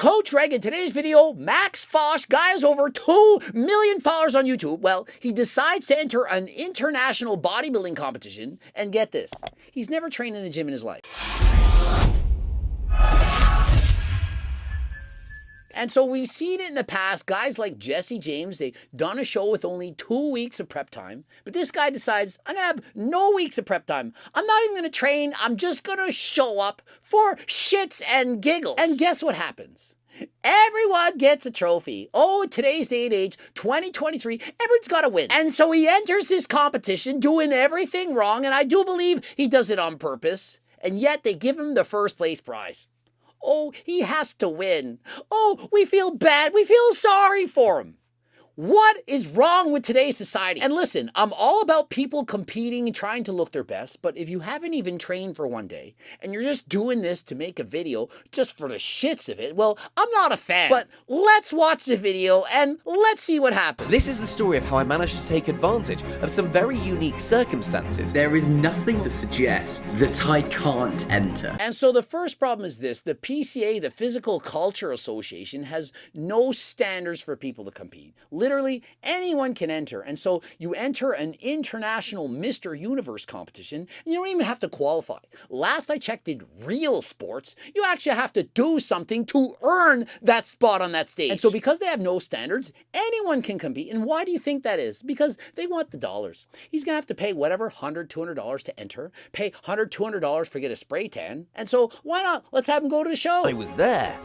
Coach Greg, in today's video, Max Fosh, guy has over 2 million followers on YouTube. Well, he decides to enter an international bodybuilding competition, and get this, he's never trained in the gym in his life. And so we've seen it in the past, guys like Jesse James, they've done a show with only 2 weeks of prep time, but this guy decides, I'm going to have no weeks of prep time. I'm not even going to train, I'm just going to show up for shits and giggles. And guess what happens? Everyone gets a trophy. Oh, in today's day and age, 2023, everyone's got to win. And so he enters this competition doing everything wrong, and I do believe he does it on purpose, and yet they give him the first place prize. Oh, he has to win. Oh, we feel bad. We feel sorry for him. What is wrong with today's society? And listen, I'm all about people competing and trying to look their best, but if you haven't even trained for one day and you're just doing this to make a video just for the shits of it, well, I'm not a fan. But let's watch the video and let's see what happens. This is the story of how I managed to take advantage of some very unique circumstances. There is nothing to suggest that I can't enter. And so the first problem is this: the PCA, the Physical Culture Association, has no standards for people to compete. Literally, anyone can enter. And so you enter an international Mr. Universe competition, and you don't even have to qualify. Last I checked in real sports, you actually have to do something to earn that spot on that stage. And so because they have no standards, anyone can compete. And why do you think that is? Because they want the dollars. He's going to have to pay whatever, $100, $200 to enter, pay $100, $200 for get a spray tan. And so why not? Let's have him go to the show. I was there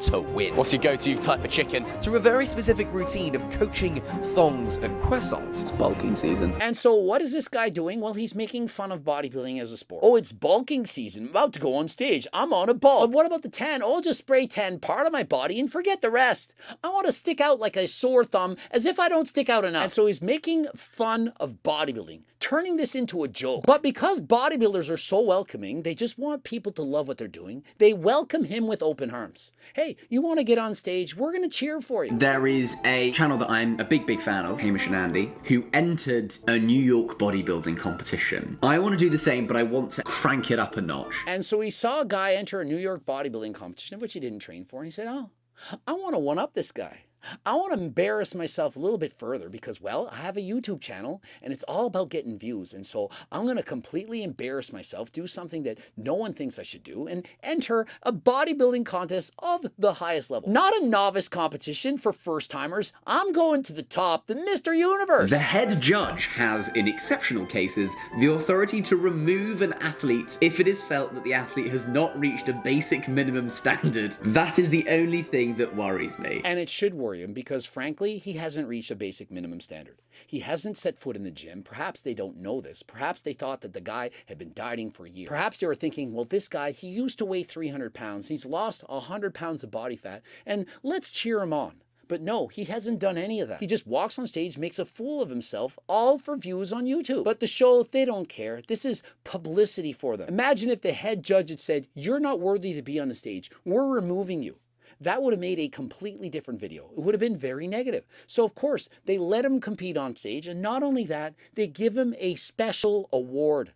to win. What's your go-to type of chicken? Through a very specific routine of coaching, thongs, and croissants. It's bulking season. And so what is this guy doing? Well, he's making fun of bodybuilding as a sport. Oh, it's bulking season. I'm about to go on stage. I'm on a bulk. But what about the tan? Oh, I'll just spray tan part of my body and forget the rest. I want to stick out like a sore thumb, as if I don't stick out enough. And so he's making fun of bodybuilding, turning this into a joke. But because bodybuilders are so welcoming, they just want people to love what they're doing, they welcome him with open arms. Hey, you want to get on stage? We're going to cheer for you. There is a channel that I'm a big fan of, Hamish and Andy, who entered a New York bodybuilding competition. I want to do the same, but I want to crank it up a notch. And so he saw a guy enter a New York bodybuilding competition, which he didn't train for, and he said, oh, I want to one-up this guy. I want to embarrass myself a little bit further because, well, I have a YouTube channel and it's all about getting views. And so I'm going to completely embarrass myself, do something that no one thinks I should do, and enter a bodybuilding contest of the highest level. Not a novice competition for first-timers. I'm going to the top, the Mr. Universe. The head judge has, in exceptional cases, the authority to remove an athlete if it is felt that the athlete has not reached a basic minimum standard. That is the only thing that worries me. And it should worry him because, frankly, he hasn't reached a basic minimum standard. He hasn't set foot in the gym. Perhaps they don't know this. Perhaps they thought that the guy had been dieting for years. Perhaps they were thinking, well, this guy, he used to weigh 300 pounds. He's lost 100 pounds of body fat, and let's cheer him on. But no, he hasn't done any of that. He just walks on stage, makes a fool of himself, all for views on YouTube. But the show, they don't care. This is publicity for them. Imagine if the head judge had said, you're not worthy to be on the stage. We're removing you. That would have made a completely different video. It would have been very negative. So, of course, they let him compete on stage, and not only that, they give him a special award.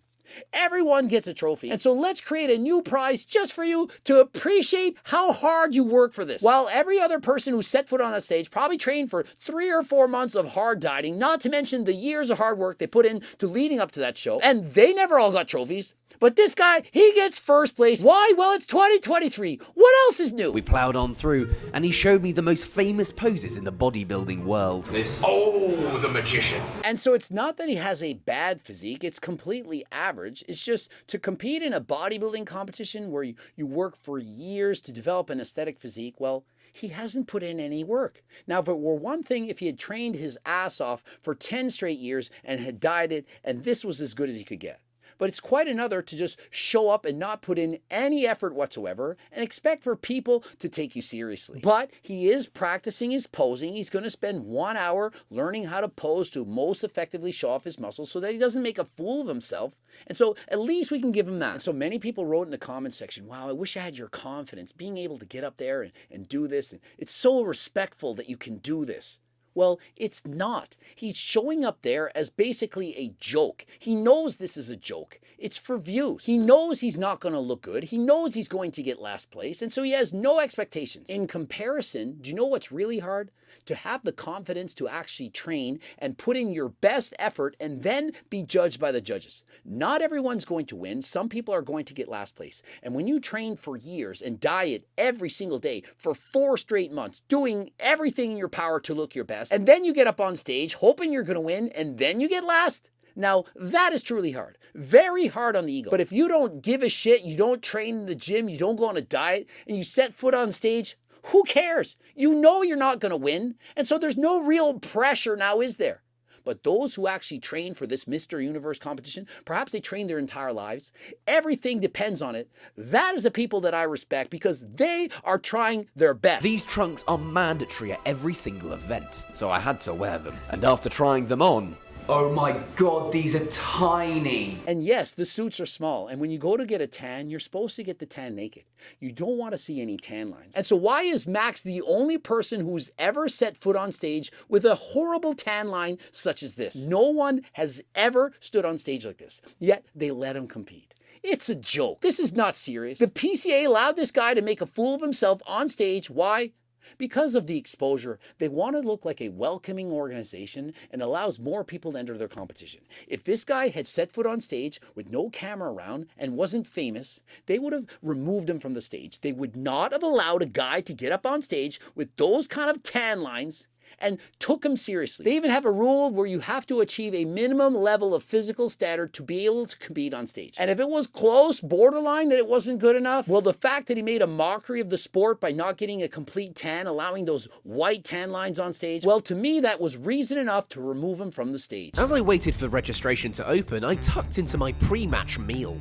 Everyone gets a trophy. And so let's create a new prize just for you to appreciate how hard you work for this. While every other person who set foot on a stage probably trained for 3 or 4 months of hard dieting, not to mention the years of hard work they put in to leading up to that show, and they never all got trophies. But this guy, he gets first place. Why? Well, it's 2023. What else is new? We ploughed on through, and he showed me the most famous poses in the bodybuilding world. The magician. And so it's not that he has a bad physique, it's completely average. It's just to compete in a bodybuilding competition where you work for years to develop an aesthetic physique, well, he hasn't put in any work. Now, if it were one thing, if he had trained his ass off for 10 straight years and had dieted, and this was as good as he could get. But it's quite another to just show up and not put in any effort whatsoever and expect for people to take you seriously. But he is practicing his posing. He's going to spend 1 hour learning how to pose to most effectively show off his muscles so that he doesn't make a fool of himself. And so at least we can give him that. And so many people wrote in the comment section, wow, I wish I had your confidence, being able to get up there and do this. And it's so respectful that you can do this. Well, it's not. He's showing up there as basically a joke. He knows this is a joke. It's for views. He knows he's not going to look good. He knows he's going to get last place, and so he has no expectations. In comparison, do you know what's really hard? To have the confidence to actually train and put in your best effort and then be judged by the judges. Not everyone's going to win. Some people are going to get last place. And when you train for years and diet every single day for 4 straight months, doing everything in your power to look your best, and then you get up on stage hoping you're going to win and then you get last, now, that is truly hard. Very hard on the ego. But if you don't give a shit, you don't train in the gym, you don't go on a diet, and you set foot on stage, who cares? You know you're not going to win. And so there's no real pressure now, is there? But those who actually train for this Mr. Universe competition, perhaps they train their entire lives, everything depends on it. That is the people that I respect because they are trying their best. These trunks are mandatory at every single event, so I had to wear them. And after trying them on, Oh my god, these are tiny. And yes, the suits are small. And when you go to get a tan, you're supposed to get the tan naked. You don't want to see any tan lines. And so why is Max the only person who's ever set foot on stage with a horrible tan line such as this? No one has ever stood on stage like this. Yet they let him compete. It's a joke. This is not serious. The PCA allowed this guy to make a fool of himself on stage. Why? Because of the exposure, they want to look like a welcoming organization and allows more people to enter their competition. If this guy had set foot on stage with no camera around and wasn't famous, they would have removed him from the stage. They would not have allowed a guy to get up on stage with those kind of tan lines and took him seriously. They even have a rule where you have to achieve a minimum level of physical standard to be able to compete on stage. And if it was close, borderline, that it wasn't good enough, well, the fact that he made a mockery of the sport by not getting a complete tan, allowing those white tan lines on stage, well, to me, that was reason enough to remove him from the stage. as I waited for registration to open, I tucked into my pre-match meal.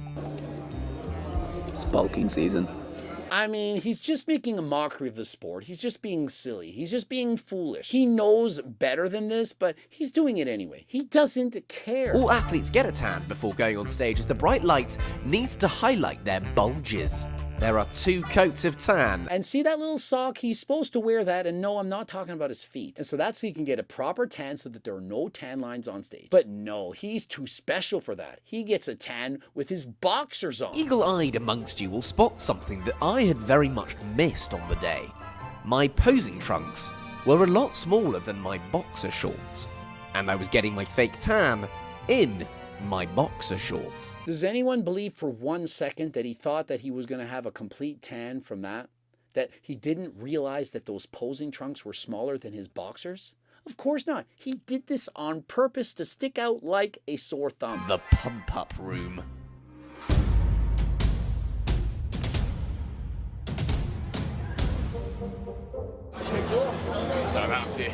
It's bulking season. I mean, he's just making a mockery of the sport. He's just being silly. He's just being foolish. He knows better than this, but he's doing it anyway. He doesn't care. All athletes get a tan before going on stage as the bright light needs to highlight their bulges. There are 2 coats of tan. And see that little sock? He's supposed to wear that, and no, I'm not talking about his feet. And so that's so he can get a proper tan so that there are no tan lines on stage. But no, he's too special for that. He gets a tan with his boxers on. Eagle-eyed amongst you will spot something that I had very much missed on the day. My posing trunks were a lot smaller than my boxer shorts, and I was getting my fake tan in my boxer shorts. Does anyone believe for 1 second that he thought that he was going to have a complete tan from that? That he didn't realize that those posing trunks were smaller than his boxers? Of course not. He did this on purpose to stick out like a sore thumb. The pump-up room. So I'm out here.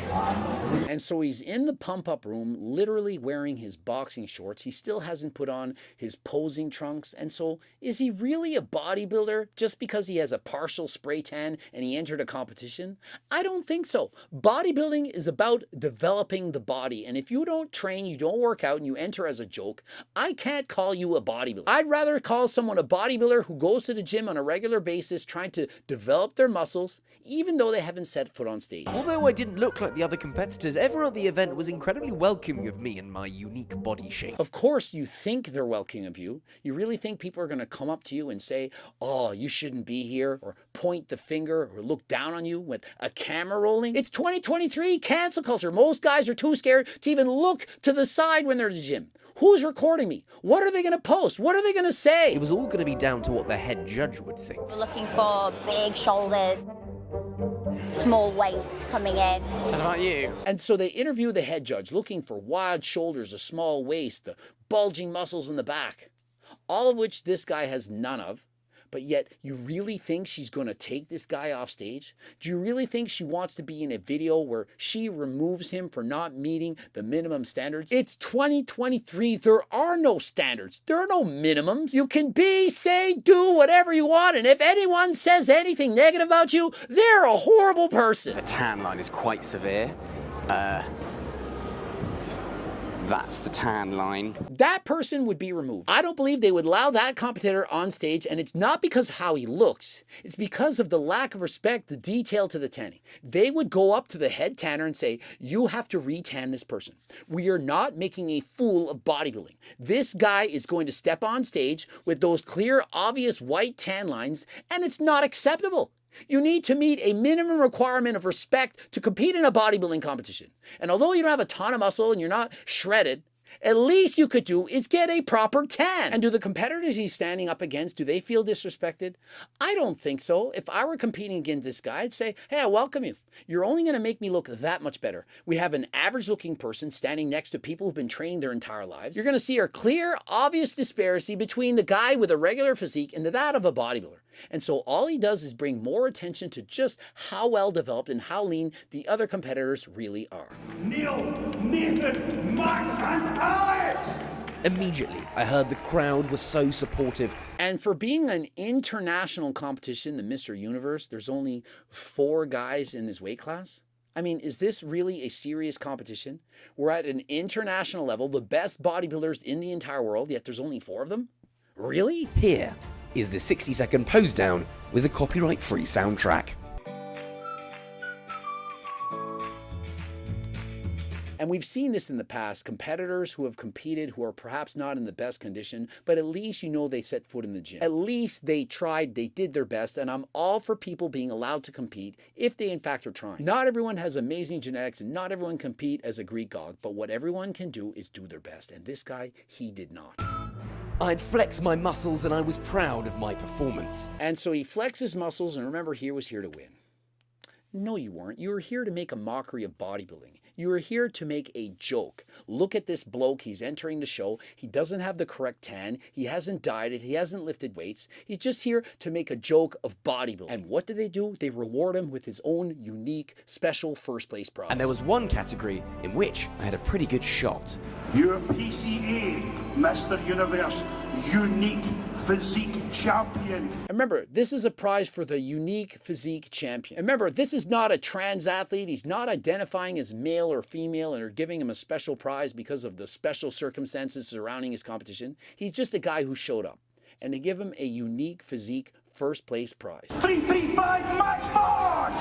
And so he's in the pump-up room, literally wearing his boxing shorts. He still hasn't put on his posing trunks. And so is he really a bodybuilder just because he has a partial spray tan and he entered a competition? I don't think so. Bodybuilding is about developing the body. And if you don't train, you don't work out, and you enter as a joke, I can't call you a bodybuilder. I'd rather call someone a bodybuilder who goes to the gym on a regular basis trying to develop their muscles, even though they haven't set foot on stage. Although I didn't look like the other competitors, everyone at the event was incredibly welcoming of me and my unique body shape. Of course, you think they're welcoming of you. You really think people are going to come up to you and say, oh, you shouldn't be here, or point the finger, or look down on you with a camera rolling? It's 2023, cancel culture. Most guys are too scared to even look to the side when they're at the gym. Who's recording me? What are they going to post? What are they going to say? It was all going to be down to what the head judge would think. We're looking for big shoulders, small waist coming in. What about you? And so they interview the head judge, looking for wide shoulders, a small waist, the bulging muscles in the back, all of which this guy has none of. But yet, you really think she's going to take this guy off stage? Do you really think she wants to be in a video where she removes him for not meeting the minimum standards? It's 2023. There are no standards. There are no minimums. You can be, say, do whatever you want. And if anyone says anything negative about you, they're a horrible person. The tan line is quite severe. That's the tan line. That person would be removed. I don't believe they would allow that competitor on stage, and it's not because of how he looks. It's because of the lack of respect, the detail to the tanning. They would go up to the head tanner and say, you have to re-tan this person. We are not making a fool of bodybuilding. This guy is going to step on stage with those clear, obvious white tan lines, and it's not acceptable. You need to meet a minimum requirement of respect to compete in a bodybuilding competition. And although you don't have a ton of muscle and you're not shredded, at least you could do is get a proper tan. And do the competitors he's standing up against, do they feel disrespected? I don't think so. If I were competing against this guy, I'd say, hey, I welcome you. You're only going to make me look that much better. We have an average looking person standing next to people who've been training their entire lives. You're going to see a clear, obvious disparity between the guy with a regular physique and that of a bodybuilder. And so all he does is bring more attention to just how well developed and how lean the other competitors really are. Neil, Nathan, Max, and Alex! Immediately, I heard the crowd was so supportive. And for being an international competition, the Mr. Universe, there's only 4 guys in this weight class. I mean, is this really a serious competition? We're at an international level, the best bodybuilders in the entire world, yet there's only 4 of them? Really? Here is the 60-second pose down with a copyright-free soundtrack. And we've seen this in the past, competitors who have competed who are perhaps not in the best condition, but at least you know they set foot in the gym. At least they tried, they did their best, and I'm all for people being allowed to compete if they in fact are trying. Not everyone has amazing genetics and not everyone compete as a Greek god, but what everyone can do is do their best, and this guy, he did not. I'd flexed my muscles and I was proud of my performance. And so he flexed his muscles, and remember, he was here to win. No, you weren't. You were here to make a mockery of bodybuilding. You were here to make a joke. Look at this bloke. He's entering the show. He doesn't have the correct tan. He hasn't dieted. He hasn't lifted weights. He's just here to make a joke of bodybuilding. And what do? They reward him with his own unique, special first place prize. And there was one category in which I had a pretty good shot. Your PCA, Mr. Universe, unique physique champion. Remember, this is a prize for the unique physique champion. Remember, this is not a trans athlete. He's not identifying as male or female and are giving him a special prize because of the special circumstances surrounding his competition. He's just a guy who showed up. And they give him a unique physique first place prize. 335 Max Marsh!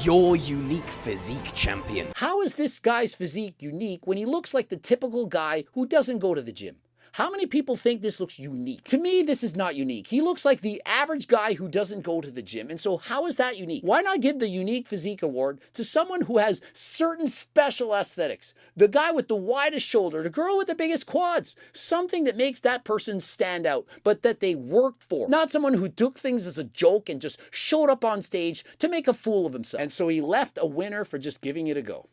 Your unique physique champion. How is this guy's physique unique when he looks like the typical guy who doesn't go to the gym? How many people think this looks unique? To me, this is not unique. He looks like the average guy who doesn't go to the gym. And so how is that unique? Why not give the unique physique award to someone who has certain special aesthetics? The guy with the widest shoulder, the girl with the biggest quads, something that makes that person stand out, but that they worked for. Not someone who took things as a joke and just showed up on stage to make a fool of himself. And so he left a winner for just giving it a go.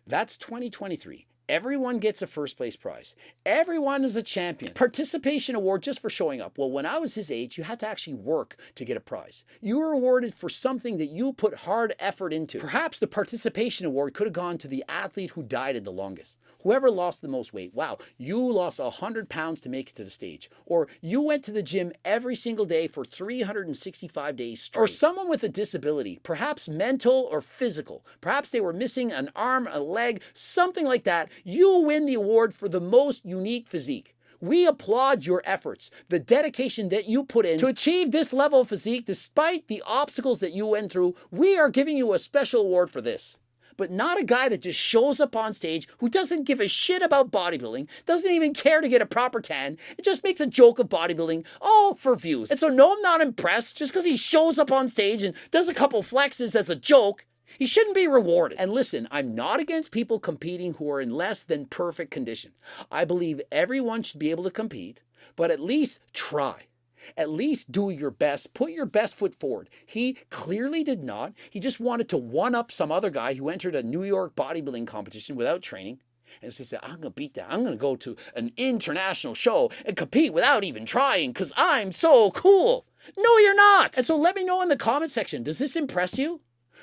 That's 2023. Everyone gets a first place prize. Everyone is a champion. Participation award just for showing up. Well, when I was his age, you had to actually work to get a prize. You were awarded for something that you put hard effort into. Perhaps the participation award could have gone to the athlete who dieted the longest. Whoever lost the most weight. Wow, you lost 100 pounds to make it to the stage. Or you went to the gym every single day for 365 days straight. Or someone with a disability, perhaps mental or physical. Perhaps they were missing an arm, a leg, something like that. You win the award for the most unique physique. We applaud your efforts, the dedication that you put in to achieve this level of physique despite the obstacles that you went through. We are giving you a special award for this. But not a guy that just shows up on stage who doesn't give a shit about bodybuilding, doesn't even care to get a proper tan, and just makes a joke of bodybuilding, all for views. And so no, I'm not impressed just because he shows up on stage and does a couple flexes as a joke. He shouldn't be rewarded. And listen, I'm not against people competing who are in less than perfect condition. I believe everyone should be able to compete, but at least try. At least do your best. Put your best foot forward. He clearly did not. He just wanted to one-up some other guy who entered a New York bodybuilding competition without training. And so he said, I'm going to beat that. I'm going to go to an international show and compete without even trying because I'm so cool. No, you're not. And so let me know in the comment section, does this impress you?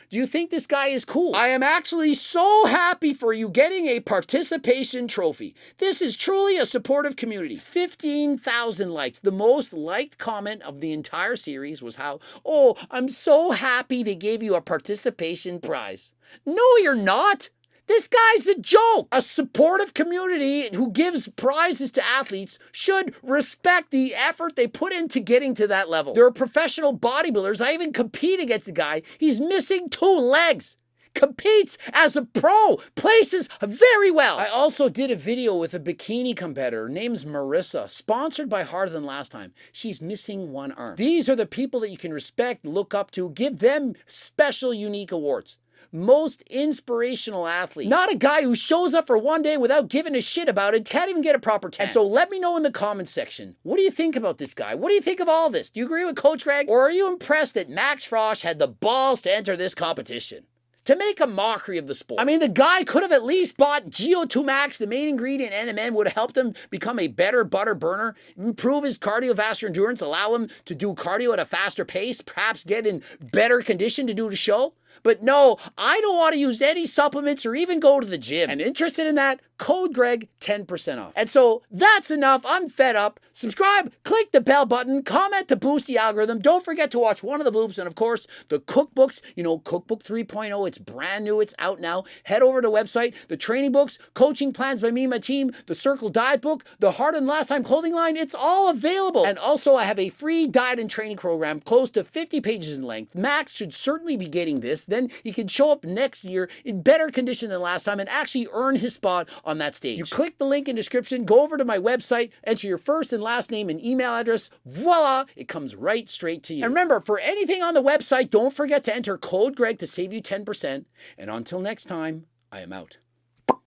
Do you think this guy is cool? I am actually so happy for you getting a participation trophy. This is truly a supportive community. 15,000 likes. The most liked comment of the entire series was how, oh, I'm so happy they gave you a participation prize. No, you're not. This guy's a joke. A supportive community who gives prizes to athletes should respect the effort they put into getting to that level. There are professional bodybuilders. I even compete against the guy. He's missing 2 legs. Competes as a pro, places very well. I also did a video with a bikini competitor. Her name's Marissa, sponsored by Harder Than Last Time. She's missing 1 arm. These are the people that you can respect, look up to, give them special, unique awards. Most inspirational athlete. Not a guy who shows up for 1 day without giving a shit about it, can't even get a proper tan. And so let me know in the comments section, what do you think about this guy? What do you think of all this? Do you agree with Coach Greg? Or are you impressed that Max Frosch had the balls to enter this competition? To make a mockery of the sport. I mean, the guy could have at least bought GO2 Max, the main ingredient NMN, would have helped him become a better butter burner, improve his cardiovascular endurance, allow him to do cardio at a faster pace, perhaps get in better condition to do the show. But no, I don't want to use any supplements or even go to the gym. And interested in that? Code Greg, 10% off. And so that's enough. I'm fed up. Subscribe, click the bell button, comment to boost the algorithm. Don't forget to watch one of the bloops. And of course, the cookbooks, Cookbook 3.0, it's brand new. It's out now. Head over to the website. The training books, coaching plans by me and my team, the Circle Diet book, the Harder Than Last Time clothing line, it's all available. And also I have a free diet and training program close to 50 pages in length. Max should certainly be getting this. Then he can show up next year in better condition than last time and actually earn his spot on that stage. You click the link in the description, go over to my website, enter your first and last name and email address. Voila, it comes right straight to you. And remember, for anything on the website, don't forget to enter code Greg to save you 10%. And until next time, I am out.